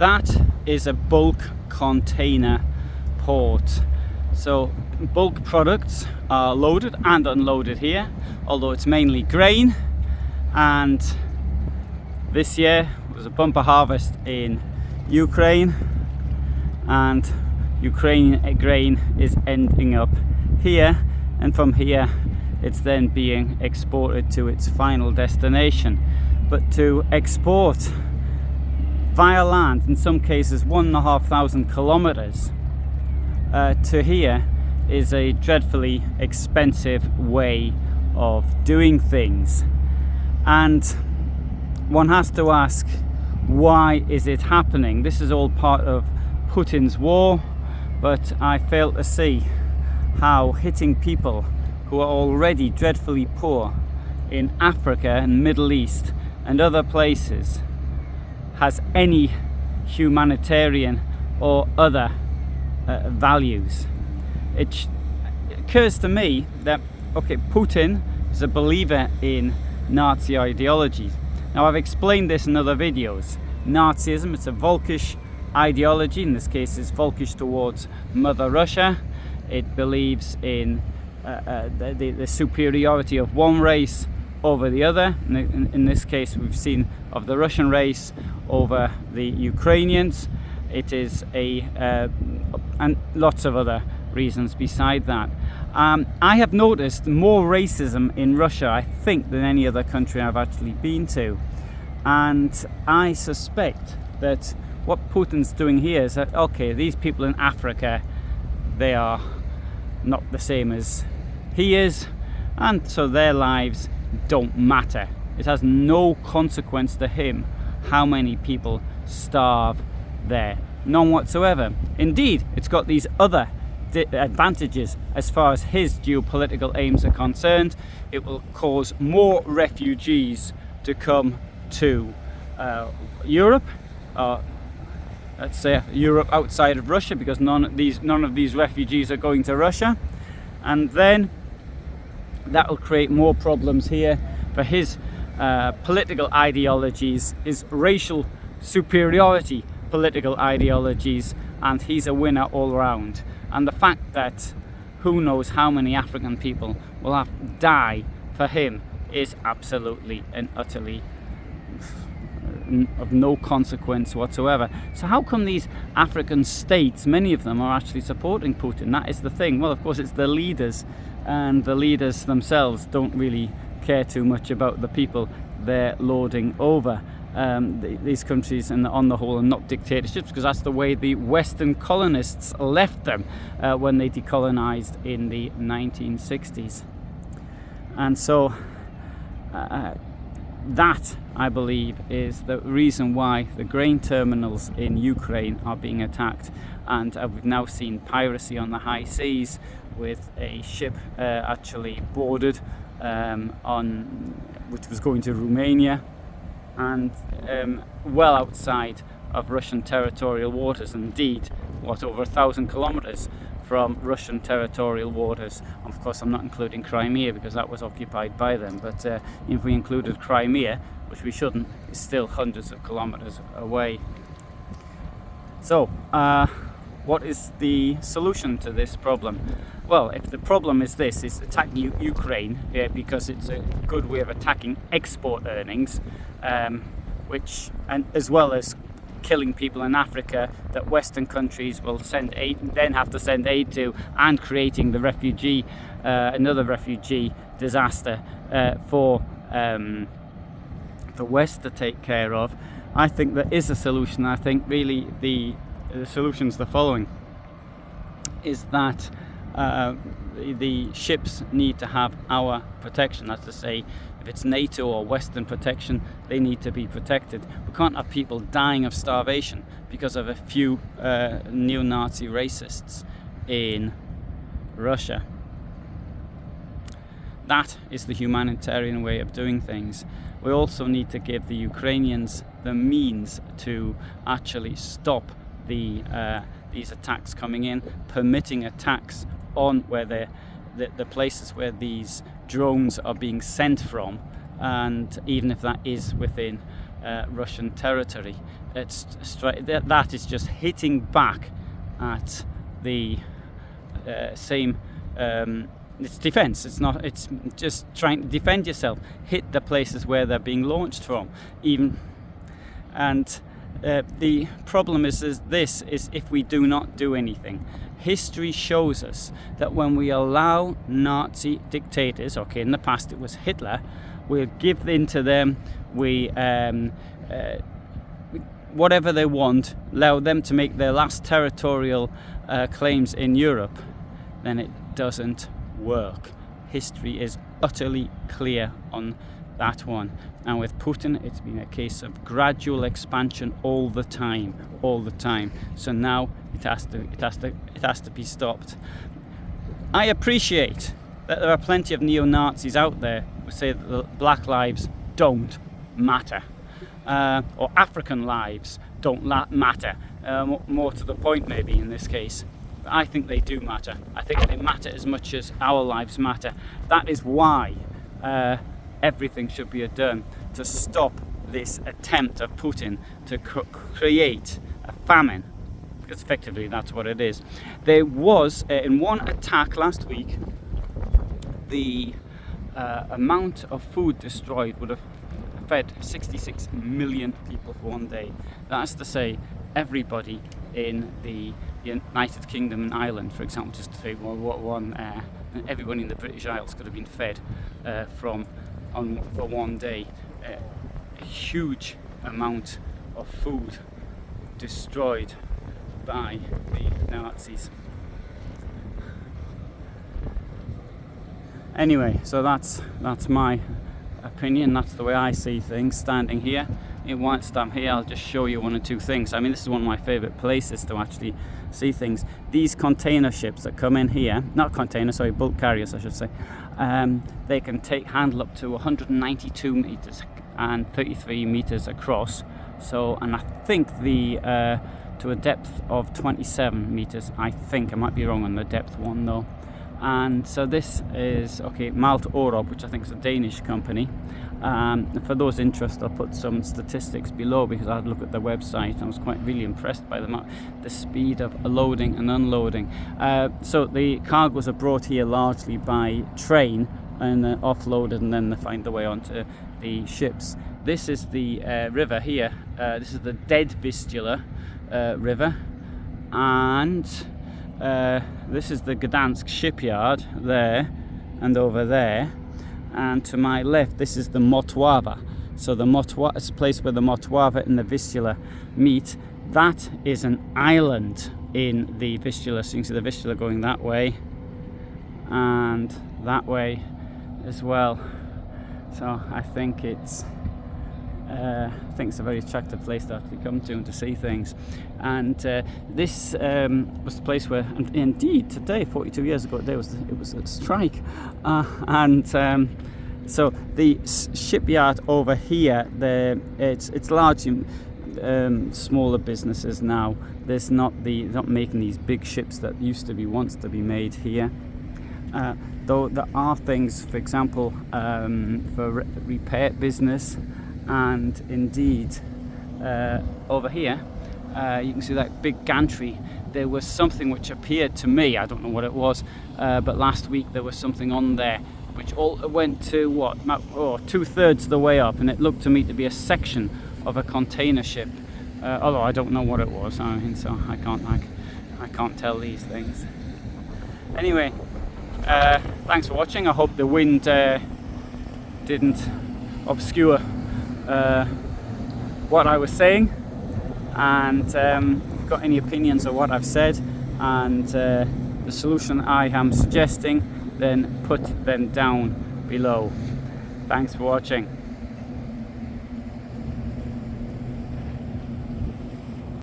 That is a bulk container port. So bulk products are loaded and unloaded here, although it's mainly grain. And this year was a bumper harvest in Ukraine, and Ukrainian grain is ending up here, and from here it's then being exported to its final destination. But to export via land, in some cases 1,500 kilometers to here, is a dreadfully expensive way of doing things. And one has to ask, why is it happening? This is all part of Putin's war, but I fail to see how hitting people who are already dreadfully poor in Africa and Middle East and other places has any humanitarian or other values. It occurs to me that, okay, Putin is a believer in Nazi ideology. Now, I've explained this in other videos. Nazism, it's a Volkish ideology. In this case, it's Volkish towards Mother Russia. It believes in the superiority of one race over the other. In this case, we've seen of the Russian race over the Ukrainians. It is and lots of other reasons beside that. I have noticed more racism in Russia, I think, than any other country I've actually been to. And I suspect that what Putin's doing here is that, okay, these people in Africa, they are not the same as he is, and so their lives don't matter. It has no consequence to him how many people starve there. None whatsoever. Indeed, it's got these other advantages as far as his geopolitical aims are concerned. It will cause more refugees to come to Europe, let's say Europe outside of Russia, because none of these refugees are going to Russia, and then that will create more problems here for his political ideologies, his racial superiority political ideologies, and he's a winner all around. And the fact that who knows how many African people will have to die for him is absolutely and utterly of no consequence whatsoever. So how come these African states, many of them, are actually supporting Putin? That is the thing. Well, of course, it's the leaders, and the leaders themselves don't really care too much about the people they're lording over. These countries, and on the whole, are not dictatorships, because that's the way the Western colonists left them when they decolonized in the 1960s. And so that, I believe, is the reason why the grain terminals in Ukraine are being attacked. And we've now seen piracy on the high seas, with a ship actually boarded which was going to Romania, and well outside of Russian territorial waters. Indeed, over 1,000 kilometers from Russian territorial waters. Of course, I'm not including Crimea, because that was occupied by them, but if we included Crimea, which we shouldn't, it's still hundreds of kilometers away. So what is the solution to this problem? Well, if the problem is this, is attacking Ukraine, because it's a good way of attacking export earnings, and as well as killing people in Africa that Western countries will send aid, then have to send aid to, and creating the another refugee disaster for the West to take care of. I think there is a solution. I think really the solution is the following: is that the ships need to have our protection. That's to say, if it's NATO or Western protection, they need to be protected. We can't have people dying of starvation because of a few neo-Nazi racists in Russia. That is the humanitarian way of doing things. We also need to give the Ukrainians the means to actually stop these attacks coming in, permitting attacks on where the places where these drones are being sent from, and even if that is within Russian territory. That is just hitting back at the same. It's defense. It's just trying to defend yourself. Hit the places where they're being launched from. The problem is if we do not do anything. History shows us that when we allow Nazi dictators, okay, in the past it was Hitler, we'll give in to them, whatever they want, allow them to make their last territorial claims in Europe, then it doesn't work. History is utterly clear on that one. And with Putin, it's been a case of gradual expansion all the time. So now it has to be stopped. I appreciate that there are plenty of neo-Nazis out there who say that the black lives don't matter, or African lives don't matter. More to the point, maybe in this case. But I think they do matter. I think they matter as much as our lives matter. That is why everything should be done to stop this attempt of Putin to create a famine, because effectively that's what it is. There was, in one attack last week, the amount of food destroyed would have fed 66 million people for one day. That's to say, everybody in the United Kingdom and Ireland, for example, just to say everybody in the British Isles could have been fed for one day. A huge amount of food destroyed by the Nazis. Anyway, so that's my opinion. That's the way I see things standing here. Whilst I'm here, I'll just show you one or two things. I mean, this is one of my favourite places to actually see things. These container ships that come in here, bulk carriers I should say, they can handle up to 192 meters and 33 meters across. So, and I think to a depth of 27 meters. I think I might be wrong on the depth one though. And so this is Malt Orob, which I think is a Danish company. For those interested, I'll put some statistics below, because I had a look at their website and I was really impressed by the speed of loading and unloading. So the cargoes are brought here largely by train and offloaded, and then they find their way onto the ships. This is the river here. This is the Dead Vistula river, and this is the Gdansk shipyard there and over there, and to my left this is the Motława. So the Motława is a place where the Motława and the Vistula meet. That is an island in the Vistula, so you can see the Vistula going that way and that way as well. So I think it's a very attractive place to actually come to and to see things. And this was the place where, and indeed today, 42 years ago today, it was a strike. So the shipyard over here, it's largely smaller businesses now. They're not making these big ships that once to be made here. Though there are things, for example, for repair business. And indeed, over here, you can see that big gantry. There was something which appeared to me, I don't know what it was, but last week there was something on there which all went to 2/3 of the way up, and it looked to me to be a section of a container ship. Although I don't know what it was, so I can't tell these things. Anyway, thanks for watching. I hope the wind didn't obscure what I was saying, and if you've got any opinions of what I've said and the solution I am suggesting, then put them down below. Thanks for watching.